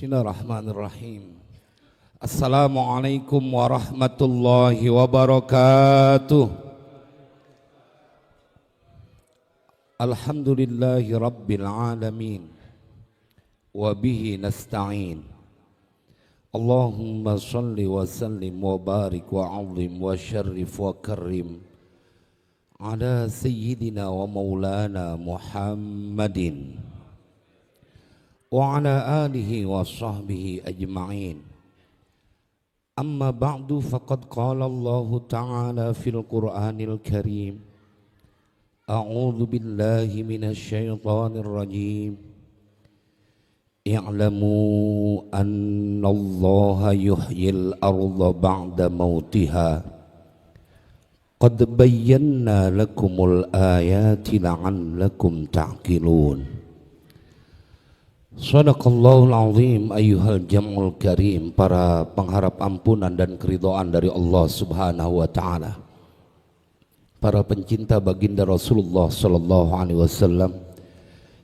Bismillahirrahmanirrahim. Assalamualaikum warahmatullahi wabarakatuh. Alhamdulillahi rabbil alamin. Wa bihi nasta'in. Allahumma salli wa sallim wa barik wa azim wa syarrif wa karim ala sayyidina wa maulana Muhammadin wa ala alihi wa sahbihi ajma'in. Amma ba'du, faqad qala Allah ta'ala fil Qur'anil Karim. A'udzu billahi minasy syaithanir rajim. I'lamu anna Allah yuhyil arda ba'da mautiha. Qad bayyana lakumul ayati la'allakum ta'qilun. Shadaqallahul azim. Ayyuhal jam'ul karim, para pengharap ampunan dan keridhaan dari Allah subhanahu wa ta'ala, para pencinta baginda Rasulullah sallallahu alaihi wasallam,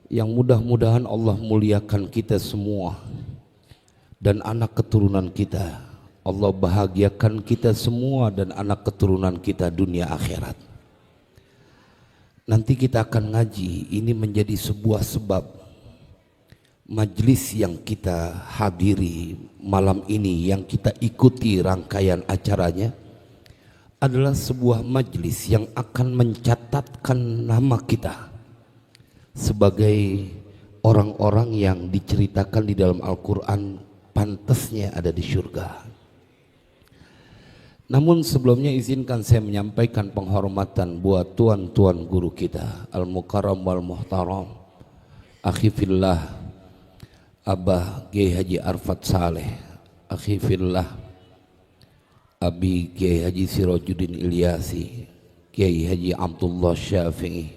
yang mudah-mudahan Allah muliakan kita semua dan anak keturunan kita. Allah bahagiakan kita semua dan anak keturunan kita dunia akhirat. Nanti kita akan ngaji, ini menjadi sebuah sebab majlis yang kita hadiri malam ini, yang kita ikuti rangkaian acaranya, adalah sebuah majlis yang akan mencatatkan nama kita sebagai orang-orang yang diceritakan di dalam Al-Quran pantasnya ada di surga. Namun sebelumnya izinkan saya menyampaikan penghormatan buat tuan-tuan guru kita, Al-Mukarram wal Muhtaram, akhi fillah Abah Kiai Haji Arfat Saleh, akhi fillah Abi Kiai Haji Sirajuddin Ilyasi, Kiai Haji Abdullah Syafi'i,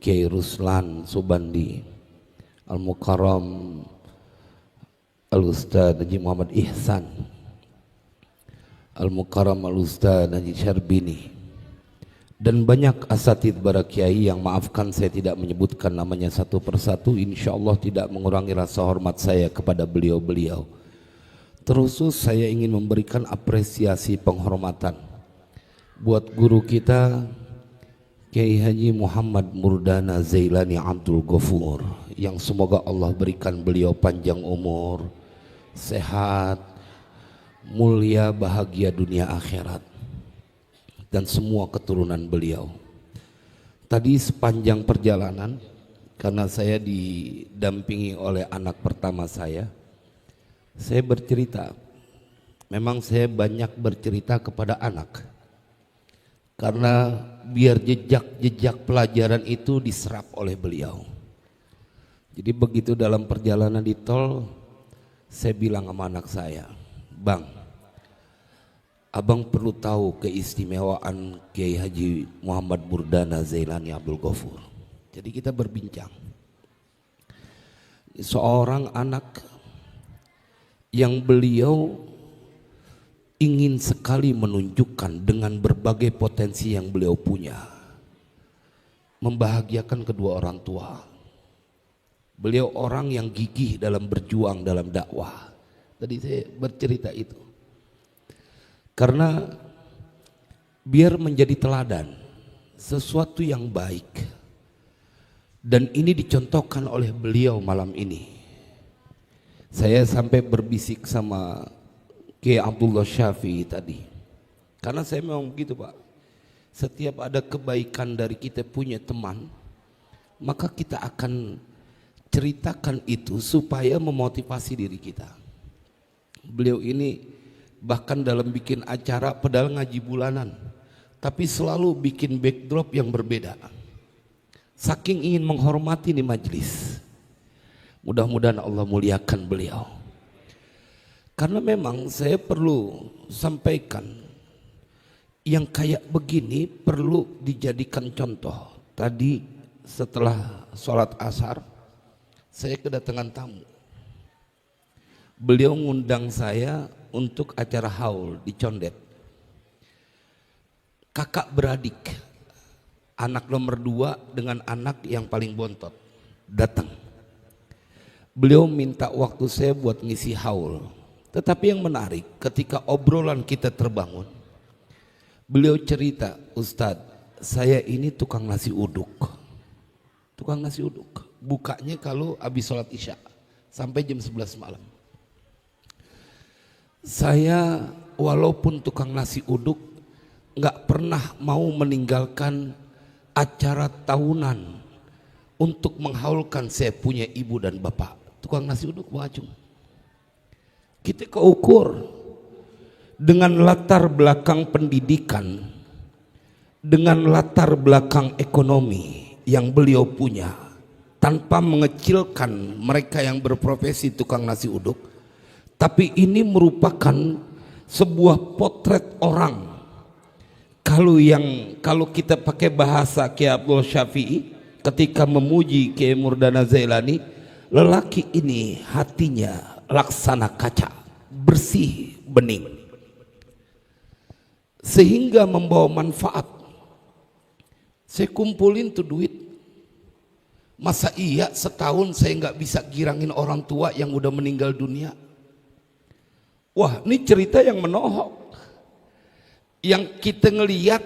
Kiai Ruslan Subandi, Al-Mukarram Al-Ustadz Haji Muhammad Ihsan, Al-Mukarram Al-Ustadz Haji Syarbini, dan banyak asatidz para kiai yang, maafkan saya tidak menyebutkan namanya satu persatu, insya Allah tidak mengurangi rasa hormat saya kepada beliau-beliau. Terkhusus saya ingin memberikan apresiasi penghormatan buat guru kita Kiai Haji Muhammad Murdana Zailani Abdul Ghafur, yang semoga Allah berikan beliau panjang umur, sehat, mulia, bahagia dunia akhirat, dan semua keturunan beliau. Tadi sepanjang perjalanan, karena saya didampingi oleh anak pertama saya bercerita. Memang saya banyak bercerita kepada anak, karena biar jejak-jejak pelajaran itu diserap oleh beliau. Jadi begitu dalam perjalanan di tol, saya bilang sama anak saya, "Bang, abang perlu tahu keistimewaan Kiai Haji Muhammad Murdana Zailani Abdul Ghafur." Jadi kita berbincang. Seorang anak yang beliau ingin sekali menunjukkan dengan berbagai potensi yang beliau punya, membahagiakan kedua orang tua. Beliau orang yang gigih dalam berjuang dalam dakwah. Tadi saya bercerita itu karena biar menjadi teladan, sesuatu yang baik, dan ini dicontohkan oleh beliau malam ini. Saya sampai berbisik sama Kiai Abdullah Syafi'i tadi, karena saya memang begitu Pak, setiap ada kebaikan dari kita punya teman, maka kita akan ceritakan itu supaya memotivasi diri kita. Beliau ini bahkan dalam bikin acara, padahal ngaji bulanan, tapi selalu bikin backdrop yang berbeda, saking ingin menghormati di majelis. Mudah-mudahan Allah muliakan beliau. Karena memang saya perlu sampaikan, yang kayak begini perlu dijadikan contoh. Tadi setelah sholat asar, saya kedatangan tamu. Beliau ngundang saya untuk acara haul di Condet. Kakak beradik, anak nomor 2 dengan anak yang paling bontot datang. Beliau minta waktu saya buat ngisi haul. Tetapi yang menarik, ketika obrolan kita terbangun, beliau cerita, Ustadz, saya ini tukang nasi uduk. Tukang nasi uduk. Bukanya kalau habis sholat isya sampai jam 11 malam. Saya walaupun tukang nasi uduk, nggak pernah mau meninggalkan acara tahunan untuk menghaulkan saya punya ibu dan bapak. Tukang nasi uduk, Bang Acung. Kita keukur dengan latar belakang pendidikan, dengan latar belakang ekonomi yang beliau punya, tanpa mengecilkan mereka yang berprofesi tukang nasi uduk, tapi ini merupakan sebuah potret orang. Kalau kita pakai bahasa Kiai Abdul Syafi'i ketika memuji Kiai Murdana Zailani, lelaki ini hatinya laksana kaca, bersih bening, sehingga membawa manfaat. Saya kumpulin tuh duit. Masa iya setahun saya nggak bisa girangin orang tua yang udah meninggal dunia? Wah, ini cerita yang menohok. Yang kita ngelihat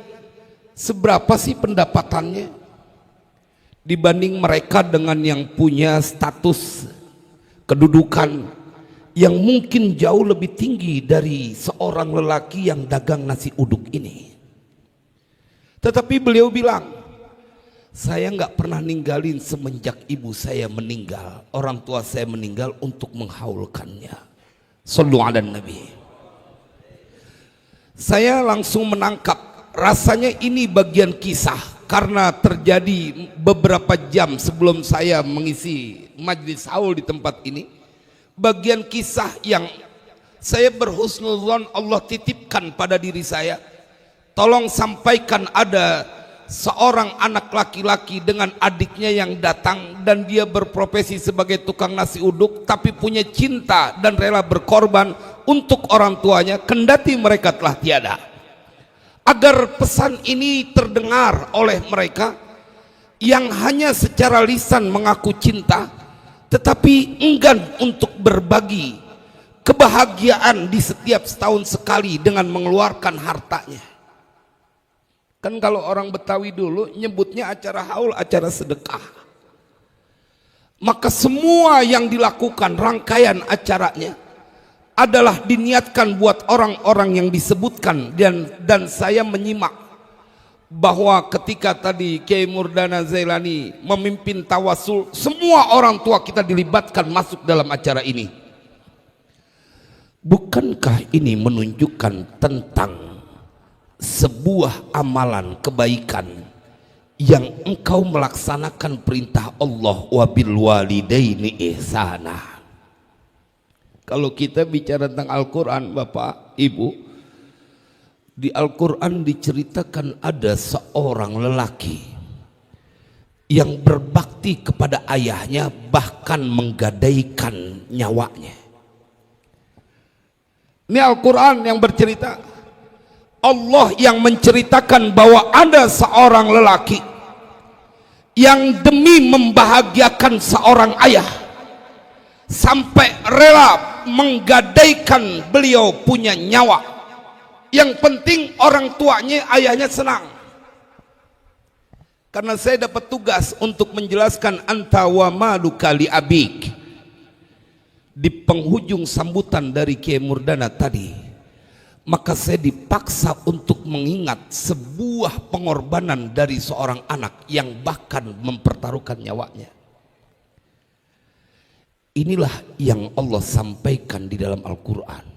seberapa sih pendapatannya dibanding mereka dengan yang punya status kedudukan yang mungkin jauh lebih tinggi dari seorang lelaki yang dagang nasi uduk ini. Tetapi beliau bilang, saya nggak pernah ninggalin semenjak ibu saya meninggal, orang tua saya meninggal, untuk menghaulkannya. Shallu ala Nabi. Saya langsung menangkap, rasanya ini bagian kisah, karena terjadi beberapa jam sebelum saya mengisi majlis haul di tempat ini. Bagian kisah yang saya berhusnuzon Allah titipkan pada diri saya, tolong sampaikan ada seorang anak laki-laki dengan adiknya yang datang, dan dia berprofesi sebagai tukang nasi uduk, tapi punya cinta dan rela berkorban untuk orang tuanya kendati mereka telah tiada. Agar pesan ini terdengar oleh mereka yang hanya secara lisan mengaku cinta tetapi enggan untuk berbagi kebahagiaan di setiap setahun sekali dengan mengeluarkan hartanya. Kan kalau orang Betawi dulu nyebutnya acara haul, acara sedekah. Maka semua yang dilakukan rangkaian acaranya adalah diniatkan buat orang-orang yang disebutkan, dan saya menyimak bahwa ketika tadi Kiai Murdana Zailani memimpin tawasul, semua orang tua kita dilibatkan masuk dalam acara ini. Bukankah ini menunjukkan tentang sebuah amalan kebaikan yang engkau melaksanakan perintah Allah, wabil walidaini ihsana. Kalau kita bicara tentang Al-Quran, Bapak, Ibu, di Al-Quran diceritakan ada seorang lelaki yang berbakti kepada ayahnya, bahkan menggadaikan nyawanya. Ini Al-Quran yang bercerita, Allah yang menceritakan bahwa ada seorang lelaki yang demi membahagiakan seorang ayah sampai rela menggadaikan beliau punya nyawa. Yang penting orang tuanya, ayahnya senang. Karena saya dapat tugas untuk menjelaskan anta wa maluka li abik. Di penghujung sambutan dari Kiai Murdana tadi, maka saya dipaksa untuk mengingat sebuah pengorbanan dari seorang anak yang bahkan mempertaruhkan nyawanya. Inilah yang Allah sampaikan di dalam Al-Quran.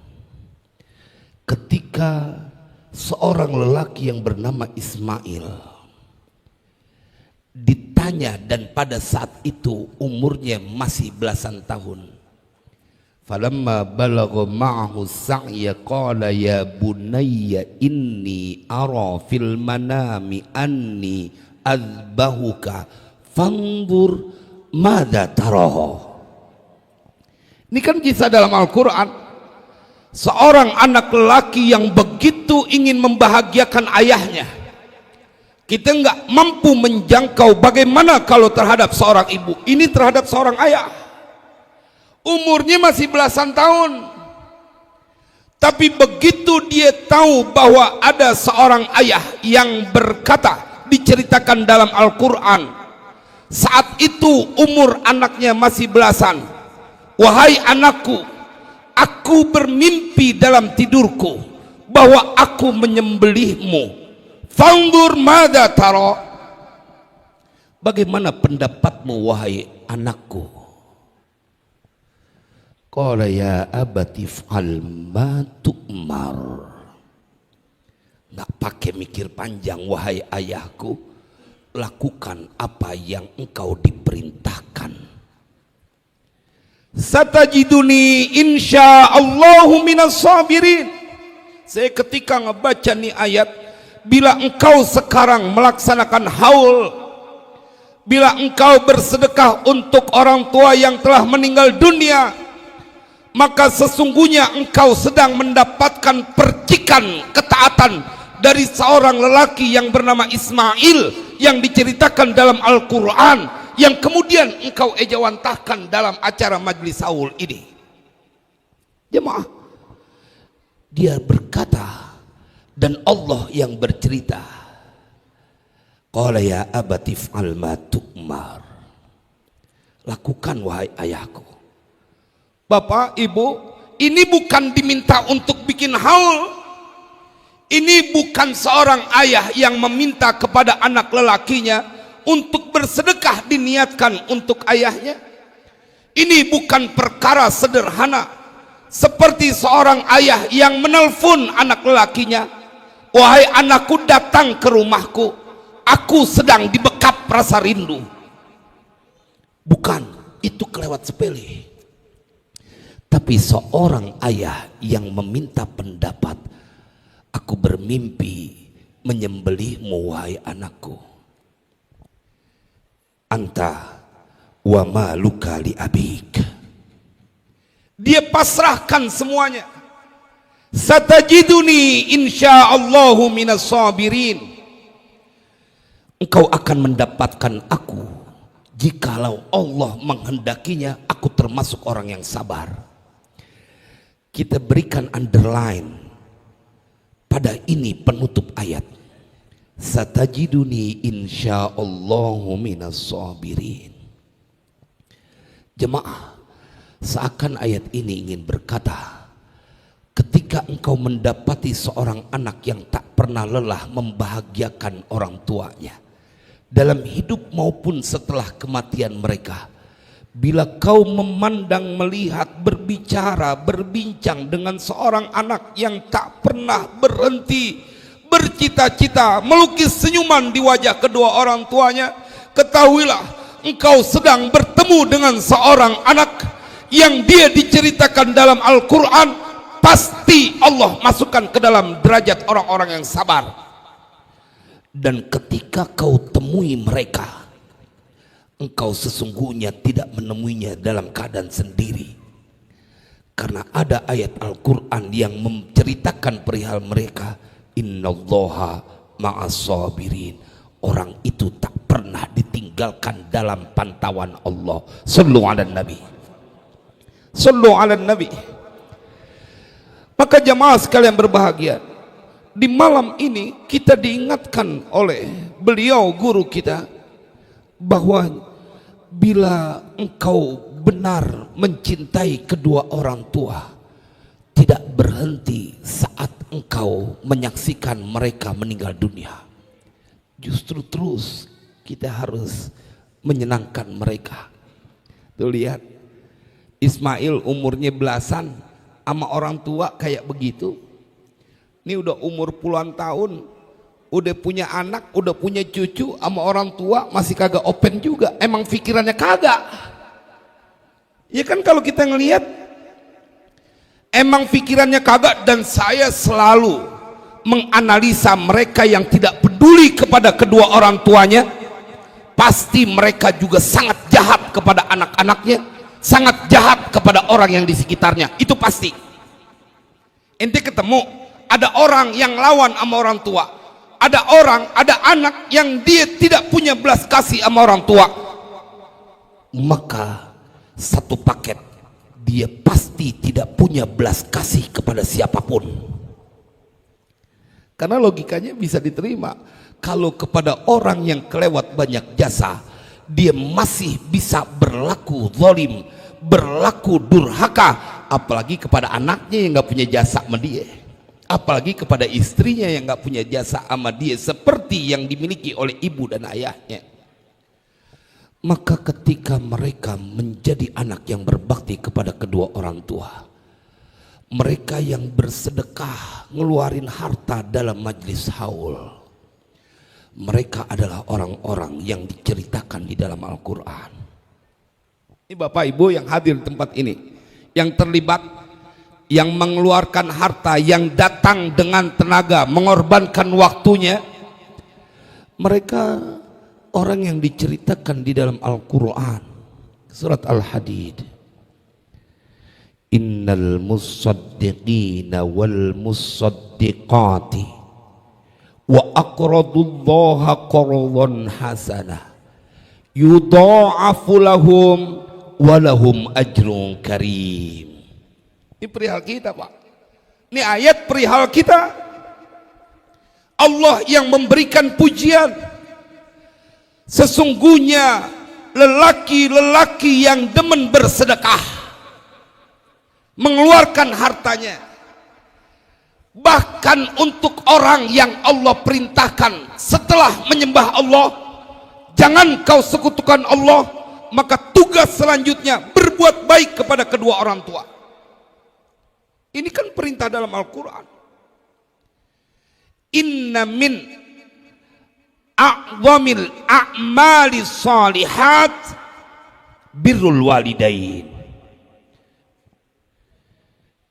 Ketika seorang lelaki yang bernama Ismail ditanya, dan pada saat itu umurnya masih belasan tahun, falamma balagha ma'ahu sa'ya qala ya bunayya inni ara fil manami anni azbahuka fanzur madza tarahu. Ini kan kisah dalam Al-Quran. Seorang anak lelaki yang begitu ingin membahagiakan ayahnya. Kita nggak mampu menjangkau bagaimana kalau terhadap seorang ibu. Ini terhadap seorang ayah. umurnya masih belasan tahun. Tapi begitu dia tahu bahwa ada seorang ayah yang berkata, diceritakan dalam Al-Quran, saat itu umur anaknya masih belasan, wahai anakku, aku bermimpi dalam tidurku bahwa aku menyembelihmu. Fandur mada taro, bagaimana pendapatmu wahai anakku? Qala ya abati f'al ma tu'mar. Nggak pakai mikir panjang, wahai ayahku, lakukan apa yang engkau diperintahkan. Satajiduni insyaallahu minas sabirin. Saya ketika ngebaca nih ayat, bila engkau sekarang melaksanakan haul, bila engkau bersedekah untuk orang tua yang telah meninggal dunia, maka sesungguhnya engkau sedang mendapatkan percikan ketaatan dari seorang lelaki yang bernama Ismail yang diceritakan dalam Al-Quran, yang kemudian engkau ejawantahkan dalam acara majlis haul ini. Jemaah, dia berkata dan Allah yang bercerita, qala ya abati f'al ma tu'mar, lakukan wahai ayahku. Bapak, ibu, ini bukan diminta untuk bikin haul. Ini bukan seorang ayah yang meminta kepada anak lelakinya untuk bersedekah diniatkan untuk ayahnya. Ini bukan perkara sederhana seperti seorang ayah yang menelpon anak lelakinya, wahai anakku, datang ke rumahku, aku sedang dibekap rasa rindu. Bukan, itu kelewat sepele. Tapi seorang ayah yang meminta pendapat, aku bermimpi menyembelihmu wahai anakku. Anta wa maluka li abik. Dia pasrahkan semuanya. Satajiduni insyaallahu minas sabirin. Engkau akan mendapatkan aku jikalau Allah menghendakinya, aku termasuk orang yang sabar. Kita berikan underline pada ini penutup ayat, satajiduni insyaallahu minas sabirin. Jemaah, seakan ayat ini ingin berkata, ketika engkau mendapati seorang anak yang tak pernah lelah membahagiakan orang tuanya dalam hidup maupun setelah kematian mereka, bila kau memandang, melihat, berbicara, berbincang dengan seorang anak yang tak pernah berhenti bercita-cita melukis senyuman di wajah kedua orang tuanya, ketahuilah engkau sedang bertemu dengan seorang anak yang dia diceritakan dalam Al-Quran, pasti Allah masukkan ke dalam derajat orang-orang yang sabar. Dan ketika kau temui mereka, engkau sesungguhnya tidak menemuinya dalam keadaan sendiri, karena ada ayat Al-Quran yang menceritakan perihal mereka, innallaha ma'as sabirin. Orang itu tak pernah ditinggalkan dalam pantauan Allah. Sallu ala nabi, sallu ala nabi. Maka jamaah sekalian berbahagia, di malam ini kita diingatkan oleh beliau guru kita bahwa bila engkau benar mencintai kedua orang tua, tidak berhenti saat engkau menyaksikan mereka meninggal dunia. Justru terus kita harus menyenangkan mereka. Tuh lihat, Ismail umurnya belasan sama orang tua kayak begitu. Ini udah umur puluhan tahun, udah punya anak, udah punya cucu, sama orang tua masih kagak open juga. Emang pikirannya kagak. Ya kan, kalau kita ngelihat emang pikirannya kagak. Dan saya selalu menganalisa mereka yang tidak peduli kepada kedua orang tuanya, pasti mereka juga sangat jahat kepada anak-anaknya, sangat jahat kepada orang yang di sekitarnya. Itu pasti. Ente ketemu ada orang yang lawan sama orang tua, ada anak yang dia tidak punya belas kasih sama orang tua, maka satu paket dia pasti tidak punya belas kasih kepada siapapun. Karena logikanya bisa diterima. Kalau kepada orang yang kelewat banyak jasa, dia masih bisa berlaku zalim, berlaku durhaka, apalagi kepada anaknya yang gak punya jasa sama dia, apalagi kepada istrinya yang gak punya jasa sama dia seperti yang dimiliki oleh ibu dan ayahnya. Maka ketika mereka menjadi anak yang berbakti kepada kedua orang tua, mereka yang bersedekah ngeluarin harta dalam majlis haul, mereka adalah orang-orang yang diceritakan di dalam Al-Quran. Ini Bapak Ibu yang hadir di tempat ini, yang terlibat, yang mengeluarkan harta, yang datang dengan tenaga, mengorbankan waktunya, mereka orang yang diceritakan di dalam Al-Quran. Surat Al-Hadid, innal musaddiqina wal musaddiqati wa aqradullaha qardan hasanah yudha'afu lahum wa lahum ajrun karim. Ini perihal kita, Pak. Ini ayat perihal kita. Allah yang memberikan pujian. Sesungguhnya lelaki-lelaki yang demen bersedekah, mengeluarkan hartanya, bahkan untuk orang yang Allah perintahkan setelah menyembah Allah, jangan kau sekutukan Allah, maka tugas selanjutnya berbuat baik kepada kedua orang tua. Ini kan perintah dalam Al-Quran. Inna min a'zamil a'mali salihat birrul walidain.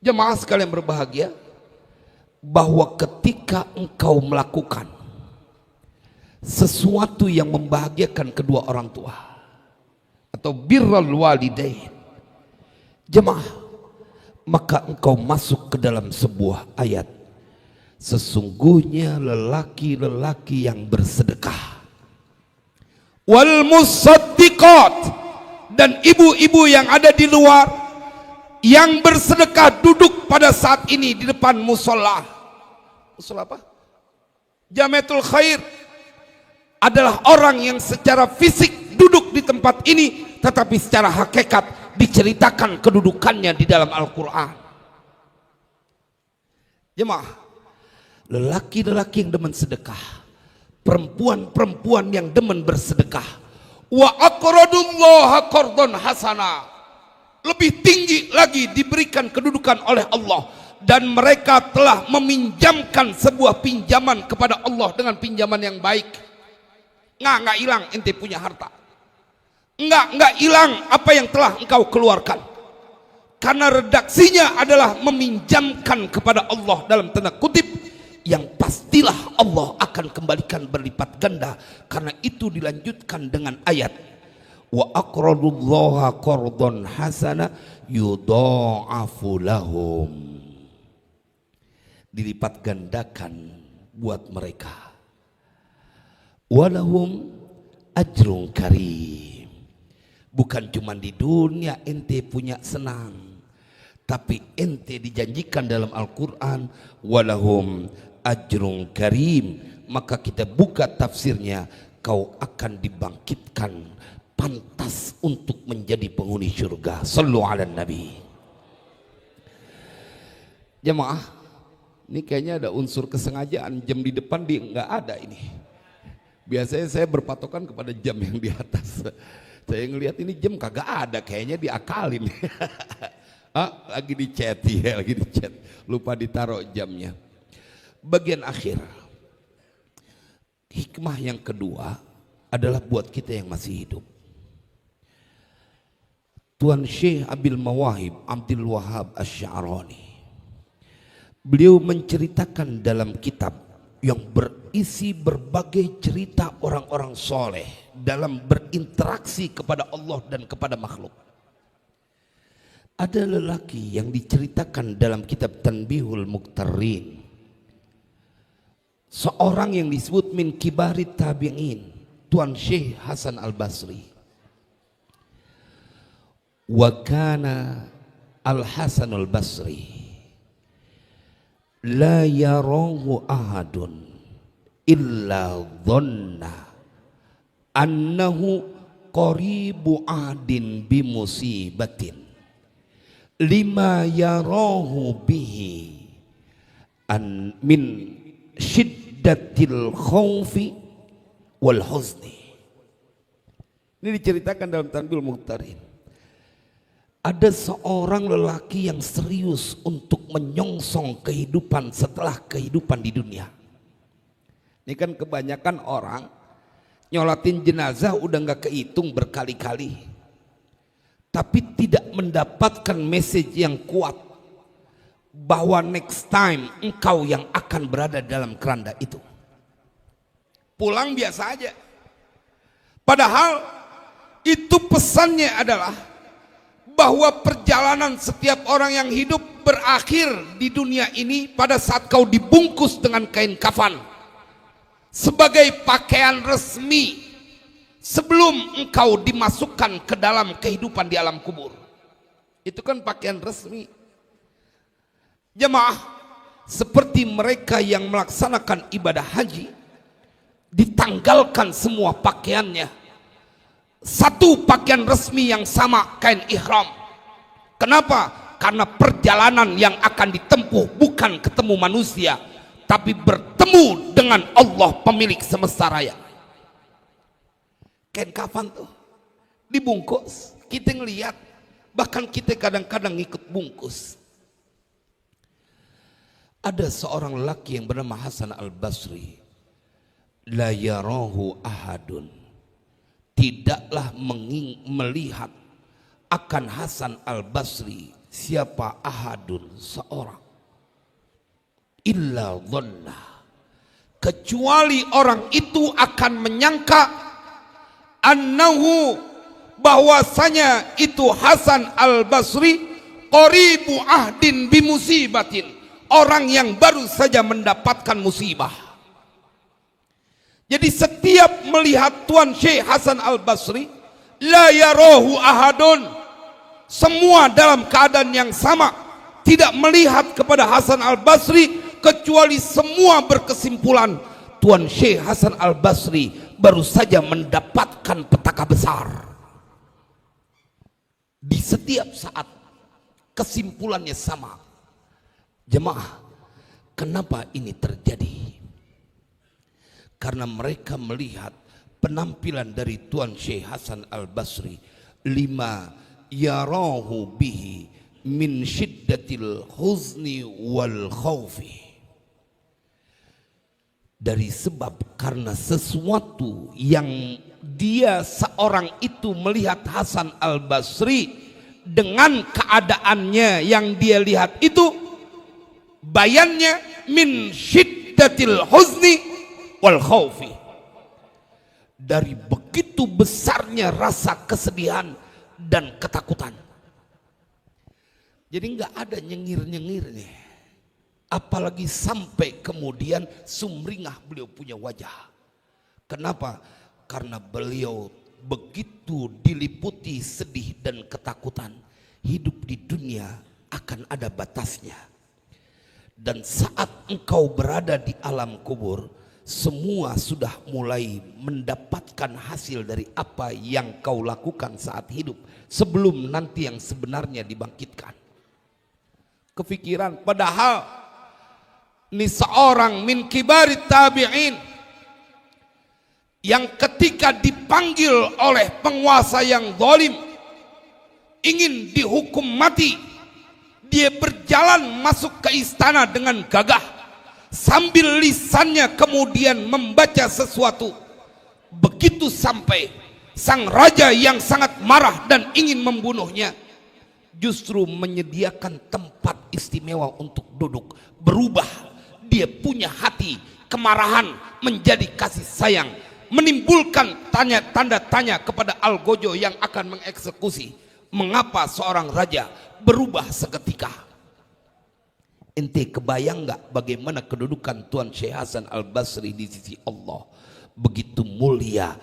Jemaah sekalian berbahagia, bahwa ketika engkau melakukan sesuatu yang membahagiakan kedua orang tua atau birrul walidain, jemaah, maka engkau masuk ke dalam sebuah ayat. Sesungguhnya lelaki-lelaki yang bersedekah, wal musaddiqat, dan ibu-ibu yang ada di luar yang bersedekah duduk pada saat ini di depan musola. Musola apa? Jamatul Khair adalah orang yang secara fisik duduk di tempat ini, tetapi secara hakikat diceritakan kedudukannya di dalam Al-Quran. Jemaah, lelaki-lelaki yang demen sedekah, perempuan-perempuan yang demen bersedekah, wa aqradullaha qardan hasanah, lebih tinggi lagi diberikan kedudukan oleh Allah, dan mereka telah meminjamkan sebuah pinjaman kepada Allah dengan pinjaman yang baik. Nggak hilang ente punya harta, nggak hilang apa yang telah engkau keluarkan, karena redaksinya adalah meminjamkan kepada Allah dalam tanda kutip, yang pastilah Allah akan kembalikan berlipat ganda. Karena itu dilanjutkan dengan ayat wa aqradullaha qardan hasana yudha'afu lahum, dilipat gandakan buat mereka, walahum ajrun karim. Bukan cuma di dunia ente punya senang, tapi ente dijanjikan dalam Al-Quran walahum ajrun karim. Maka kita buka tafsirnya, kau akan dibangkitkan pantas untuk menjadi penghuni surga. Sallu ala Nabi. Jemaah, ini kayaknya ada unsur kesengajaan. Jam di depan nggak ada ini. Biasanya saya berpatokan kepada jam yang di atas. Saya ngelihat ini jam kagak ada, kayaknya diakalin. Lagi di chat ya, lagi di chat. Lupa ditaruh jamnya. Bagian akhir, hikmah yang kedua adalah buat kita yang masih hidup. Tuan Syekh Abil Mawahib Abdul Wahab Asy-Sya'rani, beliau menceritakan dalam kitab yang berisi berbagai cerita orang-orang soleh dalam berinteraksi kepada Allah dan kepada makhluk. Ada lelaki yang diceritakan dalam kitab Tanbihul Muqtarrin, seorang yang disebut min kibarit tabi'in, Tuan Syekh Hasan Al-Basri. Wa kana Al-Hasanul Basri, la yarahu ahadun illa dhanna annahu qaribu ahdin bimusibatin lima yarahu bihi an min syiddatil khawfi wal huzni. Ini diceritakan dalam Tanbihul Muhtarin. Ada seorang lelaki yang serius untuk menyongsong kehidupan setelah kehidupan di dunia. Ini kan kebanyakan orang nyolatin jenazah udah nggak kehitung berkali-kali, tapi tidak mendapatkan message yang kuat bahwa next time engkau yang akan berada dalam keranda itu. Pulang biasa aja, padahal itu pesannya adalah bahwa perjalanan setiap orang yang hidup berakhir di dunia ini pada saat kau dibungkus dengan kain kafan sebagai pakaian resmi sebelum engkau dimasukkan ke dalam kehidupan di alam kubur. Itu kan pakaian resmi. Jemaah, seperti mereka yang melaksanakan ibadah haji, ditanggalkan semua pakaiannya, satu pakaian resmi yang sama, kain ihram. Kenapa? Karena perjalanan yang akan ditempuh bukan ketemu manusia, tapi bertemu dengan Allah pemilik semesta raya. Kain kafan tuh dibungkus, kita ngelihat, bahkan kita kadang-kadang ngikut bungkus. Ada seorang lelaki yang bernama Hasan al-Basri, la yarahu ahadun, tidaklah melihat akan Hasan al-Basri siapa ahadun, seorang, illa dhanna, kecuali orang itu akan menyangka annahu, bahwasanya itu Hasan al-Basri qaribu ahdin bimusibatin, orang yang baru saja mendapatkan musibah. Jadi setiap melihat Tuan Syekh Hasan al-Basri, la yarahu ahadun, semua dalam keadaan yang sama, tidak melihat kepada Hasan al-Basri, kecuali semua berkesimpulan Tuan Syekh Hasan al-Basri baru saja mendapatkan petaka besar. Di setiap saat kesimpulannya sama. Jemaah, kenapa ini terjadi? Karena mereka melihat penampilan dari Tuan Syekh Hasan al-Basri, lima yarahu bihi min syiddatil huzni wal khawfi, dari sebab karena sesuatu yang dia seorang itu melihat Hasan al-Basri dengan keadaannya yang dia lihat itu, bayannya min syiddatil huzni wal khawfi, dari begitu besarnya rasa kesedihan dan ketakutan. Jadi nggak ada nyengir-nyengirnya, apalagi sampai kemudian sumringah beliau punya wajah. Kenapa? Karena beliau begitu diliputi sedih dan ketakutan. Hidup di dunia akan ada batasnya, dan saat engkau berada di alam kubur, semua sudah mulai mendapatkan hasil dari apa yang kau lakukan saat hidup sebelum nanti yang sebenarnya dibangkitkan. Kepikiran, padahal ini seorang min kibarit tabi'in yang ketika dipanggil oleh penguasa yang zalim ingin dihukum mati, dia berjalan masuk ke istana dengan gagah, sambil lisannya kemudian membaca sesuatu. Begitu sampai sang raja yang sangat marah dan ingin membunuhnya, justru menyediakan tempat istimewa untuk duduk. Berubah dia punya hati kemarahan menjadi kasih sayang, menimbulkan tanda tanya kepada Algojo yang akan mengeksekusi. Mengapa seorang raja berubah seketika? Ente kebayang nggak bagaimana kedudukan Tuan Syekh Hasan al-Basri di sisi Allah? Begitu mulia,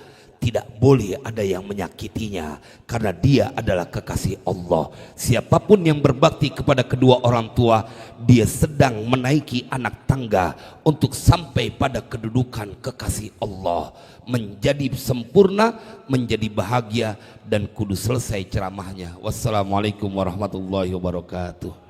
tidak boleh ada yang menyakitinya karena dia adalah kekasih Allah. Siapapun yang berbakti kepada kedua orang tua, dia sedang menaiki anak tangga untuk sampai pada kedudukan kekasih Allah, menjadi sempurna, menjadi bahagia, dan kudu selesai ceramahnya. Wassalamualaikum warahmatullahi wabarakatuh.